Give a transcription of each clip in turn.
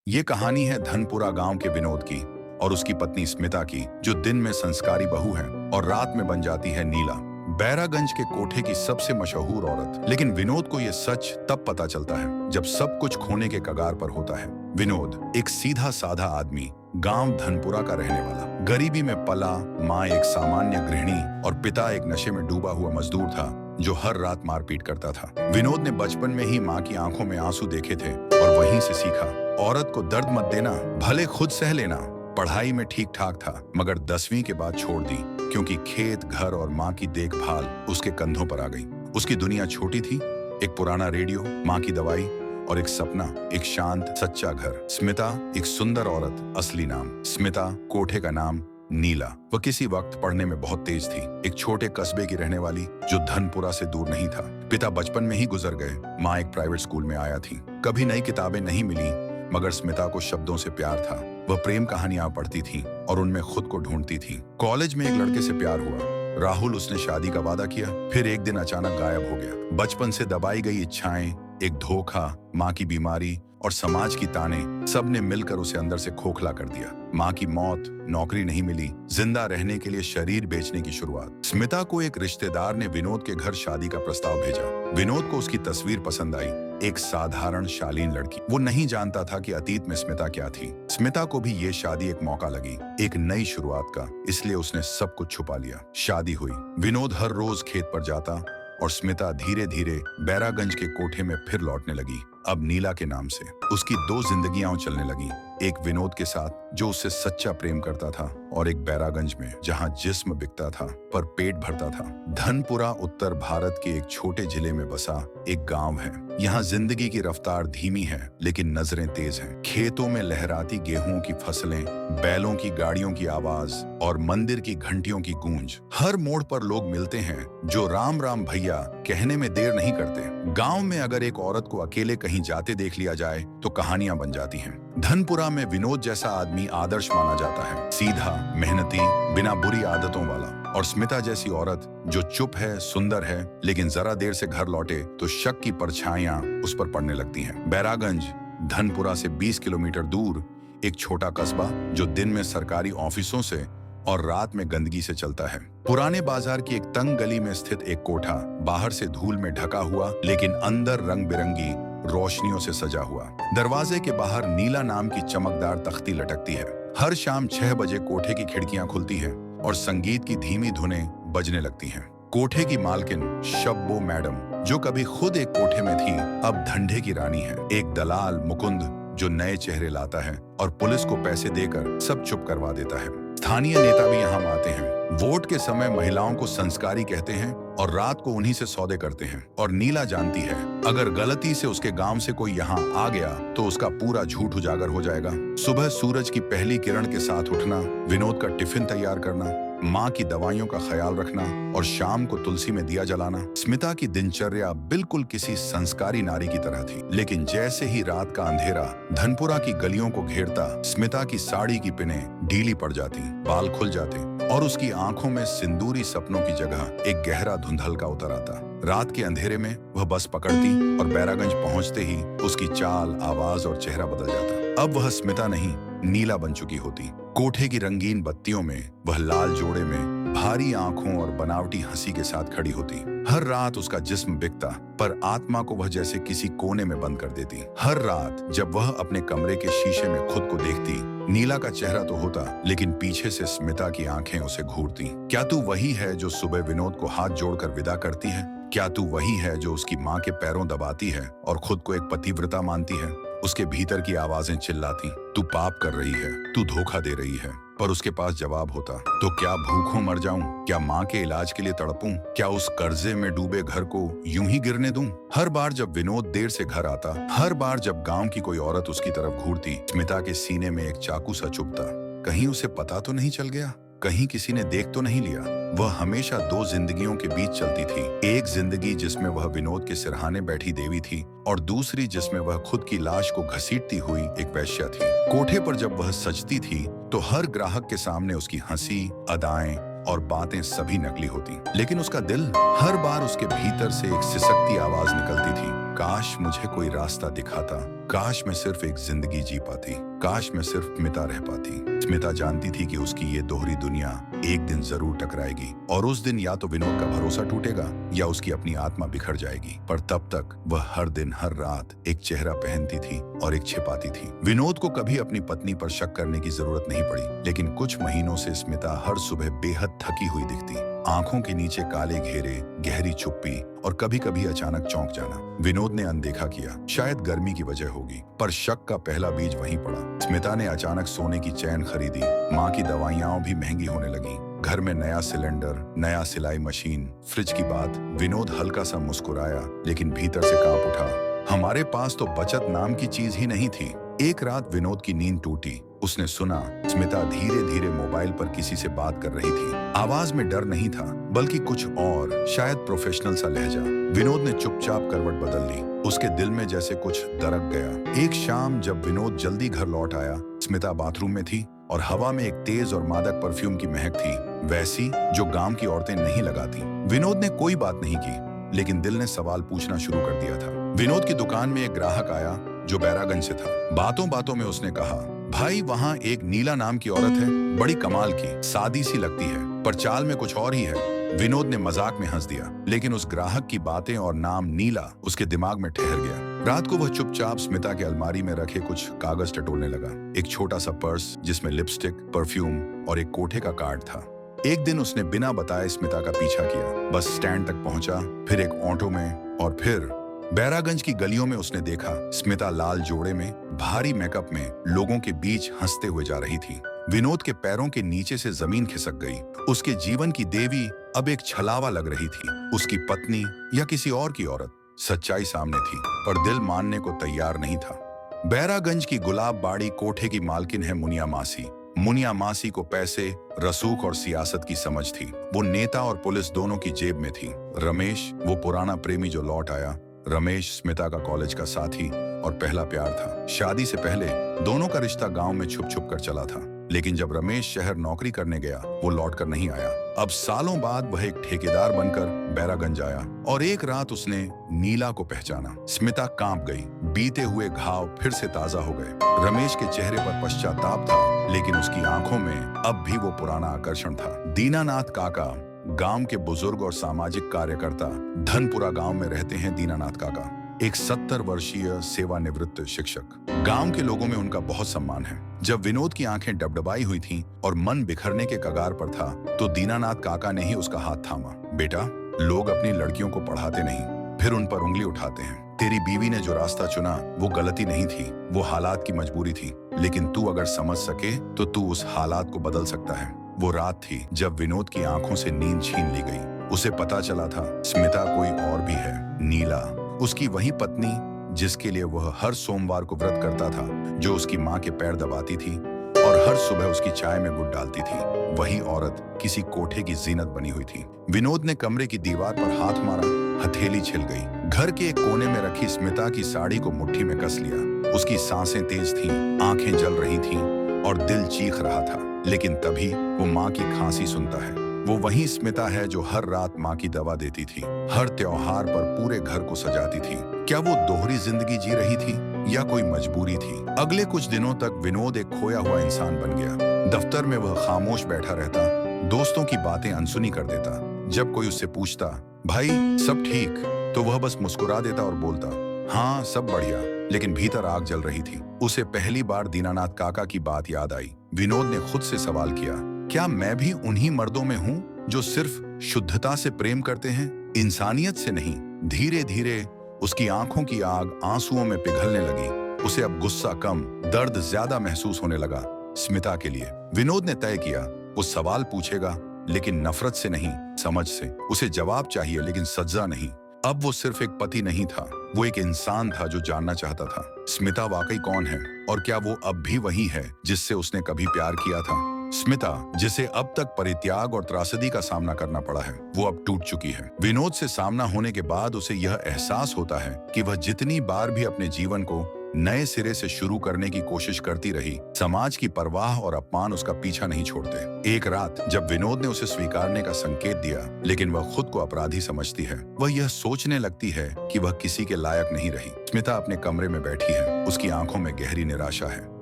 ये कहानी है धनपुरा गांव के विनोद की और उसकी पत्नी स्मिता की, जो दिन में संस्कारी बहू है और रात में बन जाती है नीला, बैरागंज के कोठे की सबसे मशहूर औरत। लेकिन विनोद को यह सच तब पता चलता है जब सब कुछ खोने के कगार पर होता है। विनोद एक सीधा साधा आदमी, गांव धनपुरा का रहने वाला, गरीबी में पला, माँ एक सामान्य गृहिणी और पिता एक नशे में डूबा हुआ मजदूर था जो हर रात मारपीट करता था। विनोद ने बचपन में ही माँ की आंखों में आंसू देखे थे और वहीं से सीखा, औरत को दर्द मत देना, भले खुद सह लेना। पढ़ाई में ठीक ठाक था, मगर 10वीं के बाद छोड़ दी क्योंकि खेत, घर और माँ की देखभाल उसके कंधों पर आ गई। उसकी दुनिया छोटी थी, एक पुराना रेडियो, माँ की दवाई और एक सपना, एक शांत सच्चा घर। स्मिता एक सुंदर औरत, असली नाम स्मिता, कोठे का नाम नीला। वह किसी वक्त पढ़ने में बहुत तेज थी, एक छोटे कस्बे की रहने वाली जो धनपुरा से दूर नहीं था। पिता बचपन में ही गुजर गए, माँ एक प्राइवेट स्कूल में आया थी। कभी नई किताबें नहीं मिली, मगर स्मिता को शब्दों से प्यार था। वह प्रेम कहानियां पढ़ती थी और उनमें खुद को ढूंढती थी। कॉलेज में एक लड़के से प्यार हुआ, राहुल। उसने शादी का वादा किया, फिर एक दिन अचानक गायब हो गया। बचपन से दबाई गई इच्छाएं, एक धोखा, माँ की बीमारी और समाज की ताने, सब ने मिलकर उसे अंदर से खोखला कर दिया। माँ की मौत, नौकरी नहीं मिली, जिंदा रहने के लिए शरीर बेचने की शुरुआत। स्मिता को एक रिश्तेदार ने विनोद के घर शादी का प्रस्ताव भेजा। विनोद को उसकी तस्वीर पसंद आई, एक साधारण शालीन लड़की। वो नहीं जानता था कि अतीत में स्मिता क्या थी। स्मिता को भी ये शादी एक मौका लगी, एक नई शुरुआत का, इसलिए उसने सब कुछ छुपा लिया। शादी हुई, विनोद हर रोज खेत पर जाता और स्मिता धीरे धीरे बैरागंज के कोठे में फिर लौटने लगी, अब नीला के नाम से। उसकी दो जिंदगियां चलने लगी, एक विनोद के साथ जो उससे सच्चा प्रेम करता था और एक बैरागंज में जहां जिस्म बिकता था पर पेट भरता था। धनपुरा उत्तर भारत के एक छोटे जिले में बसा एक गांव है। यहाँ जिंदगी की रफ्तार धीमी है लेकिन नजरें तेज हैं। खेतों में लहराती गेहूं की फसलें, बैलों की गाड़ियों की आवाज और मंदिर की घंटियों की गूंज। हर मोड़ पर लोग मिलते हैं जो राम राम भैया कहने में देर नहीं करते। गांव में अगर एक औरत को अकेले कहीं जाते देख लिया जाए तो कहानियां बन जाती हैं। धनपुरा में विनोद जैसा आदमी आदर्श माना जाता है, सीधा, मेहनती, बिना बुरी आदतों वाला। और स्मिता जैसी औरत जो चुप है, सुंदर है, लेकिन जरा देर से घर लौटे तो शक की परछाइयां उस पर पड़ने लगती हैं। बैरागंज धनपुरा से 20 किलोमीटर दूर एक छोटा कस्बा जो दिन में सरकारी ऑफिसों से और रात में गंदगी से चलता है। पुराने बाजार की एक तंग गली में स्थित एक कोठा, बाहर से धूल में ढका हुआ लेकिन अंदर रंग बिरंगी रोशनियों से सजा हुआ। दरवाजे के बाहर नीला नाम की चमकदार तख्ती लटकती है। हर शाम 6 बजे कोठे की खिड़कियां खुलती हैं और संगीत की धीमी धुनें बजने लगती हैं। कोठे की मालकिन शब्बो मैडम, जो कभी खुद एक कोठे में थी, अब धंधे की रानी है। एक दलाल मुकुंद जो नए चेहरे लाता है और पुलिस को पैसे देकर सब चुप करवा देता है। स्थानीय नेता भी यहाँ आते हैं। वोट के समय महिलाओं को संस्कारी कहते हैं और रात को उन्हीं से सौदे करते हैं। और नीला जानती है, अगर गलती से उसके गांव से कोई यहाँ आ गया तो उसका पूरा झूठ उजागर हो जाएगा। सुबह सूरज की पहली किरण के साथ उठना, विनोद का टिफिन तैयार करना, माँ की दवाइयों का ख्याल रखना और शाम को तुलसी में दिया जलाना। स्मिता की दिनचर्या बिल्कुल किसी संस्कारी नारी की तरह थी। लेकिन जैसे ही रात का अंधेरा धनपुरा की गलियों को घेरता, स्मिता की साड़ी की पिनें ढीली पड़ जाती, बाल खुल जाते और उसकी आंखों में सिंदूरी सपनों की जगह एक गहरा धुंधलका उतर आता। रात के अंधेरे में वह बस पकड़ती और बैरागंज पहुंचते ही उसकी चाल, आवाज और चेहरा बदल जाता। अब वह स्मिता नहीं, नीला बन चुकी होती। कोठे की रंगीन बत्तियों में वह लाल जोड़े में भारी आंखों और बनावटी हंसी के साथ खड़ी होती। हर रात उसका जिस्म बिकता, पर आत्मा को वह जैसे किसी कोने में बंद कर देती। हर रात जब वह अपने कमरे के शीशे में खुद को देखती, नीला का चेहरा तो होता, लेकिन पीछे से स्मिता की आंखें उसे घूरती। क्या तू वही है जो सुबह विनोद को हाथ जोड़कर विदा करती है? क्या तू वही है जो उसकी माँ के पैरों दबाती है और खुद को एक पतिव्रता मानती है? उसके भीतर की आवाजें चिल्लाती, तू पाप कर रही है, तू धोखा दे रही है। पर उसके पास जवाब होता, तो क्या भूखों मर जाऊं? क्या माँ के इलाज के लिए तड़पूं? क्या उस कर्जे में डूबे घर को यूं ही गिरने दूं? हर बार जब विनोद देर से घर आता, हर बार जब गांव की कोई औरत उसकी तरफ घूरती, स्मिता के सीने में एक चाकू सा चुभता। कहीं उसे पता तो नहीं चल गया? कहीं किसी ने देख तो नहीं लिया? वह हमेशा दो जिंदगियों के बीच चलती थी। एक जिंदगी जिसमें वह विनोद के सिरहाने बैठी देवी थी और दूसरी जिसमें वह खुद की लाश को घसीटती हुई एक वैश्या थी। कोठे पर जब वह सजती थी तो हर ग्राहक के सामने उसकी हंसी, अदाएं और बातें सभी नकली होती, लेकिन उसका दिल, हर बार उसके भीतर से एक सिसकती आवाज निकलती थी, काश मुझे कोई रास्ता दिखाता, काश मैं सिर्फ एक जिंदगी जी पाती, काश मैं सिर्फ स्मिता रह पाती। स्मिता जानती थी कि उसकी ये दोहरी दुनिया एक दिन जरूर टकराएगी और उस दिन या तो विनोद का भरोसा टूटेगा या उसकी अपनी आत्मा बिखर जाएगी। पर तब तक वह हर दिन हर रात एक चेहरा पहनती थी और एक छिपाती थी। विनोद को कभी अपनी पत्नी पर शक करने की जरूरत नहीं पड़ी, लेकिन कुछ महीनों से स्मिता हर सुबह बेहद थकी हुई दिखती। आंखों के नीचे काले घेरे, गहरी चुप्पी और कभी कभी अचानक चौंक जाना। विनोद ने अनदेखा किया, शायद गर्मी की वजह होगी, पर शक का पहला बीज वहीं पड़ा। स्मिता ने अचानक सोने की चैन खरीदी, माँ की दवाइयां भी महंगी होने लगी, घर में नया सिलेंडर, नया सिलाई मशीन, फ्रिज की बात। विनोद हल्का सा मुस्कुराया, लेकिन भीतर से कांप उठा। हमारे पास तो बचत नाम की चीज ही नहीं थी। एक रात विनोद की नींद टूटी। उसने सुना स्मिता धीरे धीरे मोबाइल पर किसी से बात कर रही थी। आवाज में डर नहीं था, बल्कि कुछ और, शायद प्रोफेशनल सा लहजा। विनोद ने चुपचाप करवट बदल ली। उसके दिल में जैसे कुछ दरक गया। एक शाम जब विनोद जल्दी घर लौट आया, स्मिता बाथरूम में थी और हवा में एक तेज और मादक परफ्यूम की महक थी, वैसी जो गांव की औरतें नहीं लगाती। विनोद ने कोई बात नहीं की, लेकिन दिल ने सवाल पूछना शुरू कर दिया था। विनोद की दुकान में एक ग्राहक आया जो बैरागंज से था। बातों बातों में उसने कहा, भाई वहाँ एक नीला नाम की औरत है, बड़ी कमाल की, सादी सी लगती है, पर चाल में कुछ और ही है। विनोद ने मजाक में हंस दिया, लेकिन उस ग्राहक की बातें और नाम नीला उसके दिमाग में ठहर गया। रात को वह चुपचाप स्मिता के अलमारी में रखे कुछ कागज टटोलने लगा। एक छोटा सा पर्स जिसमें लिपस्टिक, परफ्यूम और एक कोठे का कार्ड था। एक दिन उसने बिना बताए स्मिता का पीछा किया, बस स्टैंड तक पहुंचा, फिर एक ऑटो में और फिर बैरागंज की गलियों में उसने देखा स्मिता लाल जोड़े में, भारी मेकअप में, लोगों के बीच हंसते हुए जा रही थी। विनोद के पैरों के नीचे से जमीन खिसक गई। उसके जीवन की देवी अब एक छलावा लग रही थी, उसकी पत्नी या किसी और की औरत। सच्चाई सामने थी, पर दिल मानने को तैयार नहीं था। बैरागंज की गुलाब बाड़ी कोठे की मालकिन है मुनिया मासी। मुनिया मासी को पैसे, रसूख और सियासत की समझ थी। वो नेता और पुलिस दोनों की जेब में थी। रमेश, वो पुराना प्रेमी जो लौट आया। रमेश स्मिता का कॉलेज का साथी और पहला प्यार था। शादी से पहले दोनों का रिश्ता गांव में छुप छुप कर चला था, लेकिन जब रमेश शहर नौकरी करने गया, वो लौट कर नहीं आया। अब सालों बाद वह एक ठेकेदार बनकर बैरागंज आया और एक रात उसने नीला को पहचाना। स्मिता कांप गई, बीते हुए घाव फिर से ताजा हो गए। रमेश के चेहरे पर पश्चाताप था, लेकिन उसकी आंखों में अब भी वो पुराना आकर्षण था। दीनानाथ काका, गांव के बुजुर्ग और सामाजिक कार्यकर्ता, धनपुरा गांव में रहते हैं दीनानाथ काका, एक 70 वर्षीय सेवानिवृत्त शिक्षक। गांव के लोगों में उनका बहुत सम्मान है। जब विनोद की आंखें डबडबाई हुई थीं और मन बिखरने के कगार पर था, तो दीनानाथ काका ने ही उसका हाथ थामा। बेटा, लोग अपनी लड़कियों को पढ़ाते नहीं, फिर उन पर उंगली उठाते हैं। तेरी बीवी ने जो रास्ता चुना वो गलती नहीं थी, वो हालात की मजबूरी थी, लेकिन तू अगर समझ सके तो तू उस हालात को बदल सकता है। वो रात थी जब विनोद की आंखों से नींद छीन ली गई। उसे पता चला था स्मिता कोई और भी है, नीला, उसकी वही पत्नी जिसके लिए वह हर सोमवार को व्रत करता था, जो उसकी माँ के पैर दबाती थी और हर सुबह उसकी चाय में गुड़ डालती थी। वही औरत किसी कोठे की जीनत बनी हुई थी। विनोद ने कमरे की दीवार पर हाथ मारा, हथेली छिल गई। घर के एक कोने में रखी स्मिता की साड़ी को मुट्ठी में कस लिया। उसकी सांसें तेज थीं, आंखें जल रही थीं और दिल चीख रहा था। लेकिन तभी वो माँ की खांसी सुनता है। वो वही स्मिता है जो हर रात माँ की दवा देती थी, हर त्योहार पर पूरे घर को सजाती थी। क्या वो दोहरी जिंदगी जी रही थी या कोई मजबूरी थी? अगले कुछ दिनों तक विनोद एक खोया हुआ इंसान बन गया। दफ्तर में वह खामोश बैठा रहता, दोस्तों की बातें अनसुनी कर देता। जब कोई उससे पूछता, भाई सब ठीक, तो वह बस मुस्कुरा देता और बोलता, हाँ सब बढ़िया, लेकिन भीतर आग जल रही थी। उसे पहली बार दीनानाथ काका की बात याद आई। विनोद ने खुद से सवाल किया, क्या मैं भी उन्हीं मर्दों में हूँ जो सिर्फ शुद्धता से प्रेम करते हैं, इंसानियत से नहीं? धीरे धीरे उसकी आंखों की आग आंसुओं में पिघलने लगी। उसे अब गुस्सा कम, दर्द ज्यादा महसूस होने लगा। स्मिता के लिए विनोद ने तय किया, वो सवाल पूछेगा, लेकिन नफरत से नहीं, समझ से। उसे जवाब चाहिए, लेकिन सजा नहीं। अब वो सिर्फ एक पति नहीं था, वो एक इंसान था जो जानना चाहता था स्मिता वाकई कौन है, और क्या वो अब भी वही है जिससे उसने कभी प्यार किया था। स्मिता, जिसे अब तक परित्याग और त्रासदी का सामना करना पड़ा है, वो अब टूट चुकी है। विनोद से सामना होने के बाद उसे यह एहसास होता है कि वह जितनी बार भी अपने जीवन को नए सिरे से शुरू करने की कोशिश करती रही। समाज की परवाह और अपमान उसका पीछा नहीं छोड़ते। एक रात जब विनोद ने उसे स्वीकारने का संकेत दिया, लेकिन वह खुद को अपराधी समझती है। वह यह सोचने लगती है कि वह किसी के लायक नहीं रही। स्मिता अपने कमरे में बैठी है, उसकी आंखों में गहरी निराशा है।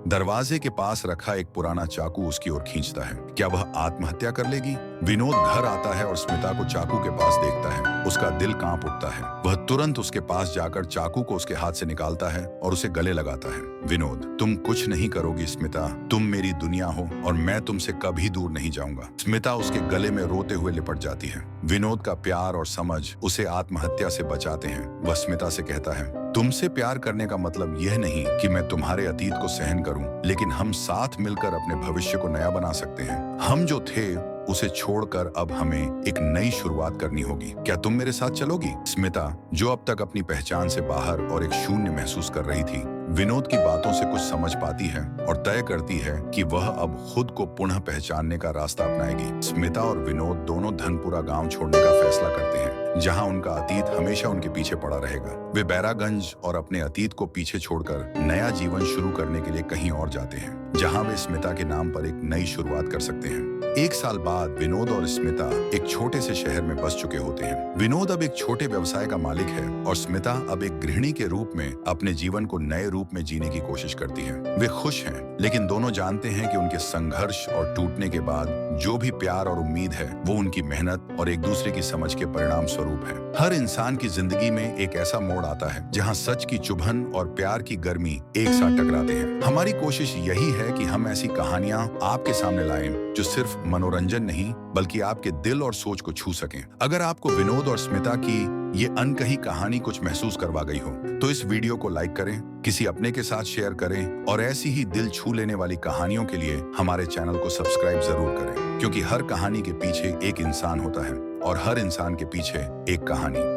दरवाजे के पास रखा एक पुराना चाकू उसकी ओर खींचता है। क्या वह आत्महत्या कर लेगी? विनोद घर आता है और स्मिता को चाकू के पास देखता है। उसका दिल कांप उठता है। वह तुरंत उसके पास जाकर चाकू को उसके हाथ से निकालता है और उसे गले लगाता है। विनोद, तुम कुछ नहीं करोगी स्मिता, तुम मेरी दुनिया हो और मैं तुमसे कभी दूर नहीं जाऊंगा। स्मिता उसके गले में रोते हुए लिपट जाती है। विनोद का प्यार और समझ उसे आत्महत्या से बचाते हैं। वह स्मिता से कहता है, तुमसे प्यार करने का मतलब यह नहीं कि मैं तुम्हारे अतीत को सहन करूं, लेकिन हम साथ मिलकर अपने भविष्य को नया बना सकते हैं। हम जो थे उसे छोड़कर अब हमें एक नई शुरुआत करनी होगी। क्या तुम मेरे साथ चलोगी? स्मिता, जो अब तक अपनी पहचान से बाहर और एक शून्य महसूस कर रही थी, विनोद की बातों से कुछ समझ पाती है और तय करती है कि वह अब खुद को पुनः पहचानने का रास्ता अपनाएगी। स्मिता और विनोद दोनों धनपुरा गांव छोड़ने का फैसला करते हैं, जहां उनका अतीत हमेशा उनके पीछे पड़ा रहेगा। वे बैरागंज और अपने अतीत को पीछे छोड़कर नया जीवन शुरू करने के लिए कहीं और जाते हैं, जहां वे स्मिता के नाम पर एक नई शुरुआत कर सकते हैं। एक साल बाद विनोद और स्मिता एक छोटे से शहर में बस चुके होते हैं। विनोद अब एक छोटे व्यवसाय का मालिक है और स्मिता अब एक गृहिणी के रूप में अपने जीवन को नए रूप में जीने की कोशिश करती है। वे खुश हैं, लेकिन दोनों जानते हैं कि उनके संघर्ष और टूटने के बाद जो भी प्यार और उम्मीद है, वो उनकी मेहनत और एक दूसरे की समझ के परिणाम स्वरूप है। हर इंसान की जिंदगी में एक ऐसा मोड़ आता है जहां सच की चुभन और प्यार की गर्मी एक साथ टकराते हैं। हमारी कोशिश यही है कि हम ऐसी कहानियां आपके सामने लाएं जो सिर्फ मनोरंजन नहीं बल्कि आपके दिल और सोच को छू सकें। अगर आपको विनोद और स्मिता की ये अनकही कहानी कुछ महसूस करवा गई हो, तो इस वीडियो को लाइक करें, किसी अपने के साथ शेयर करें और ऐसी ही दिल छू लेने वाली कहानियों के लिए हमारे चैनल को सब्सक्राइब जरूर करें, क्योंकि हर कहानी के पीछे एक इंसान होता है और हर इंसान के पीछे एक कहानी।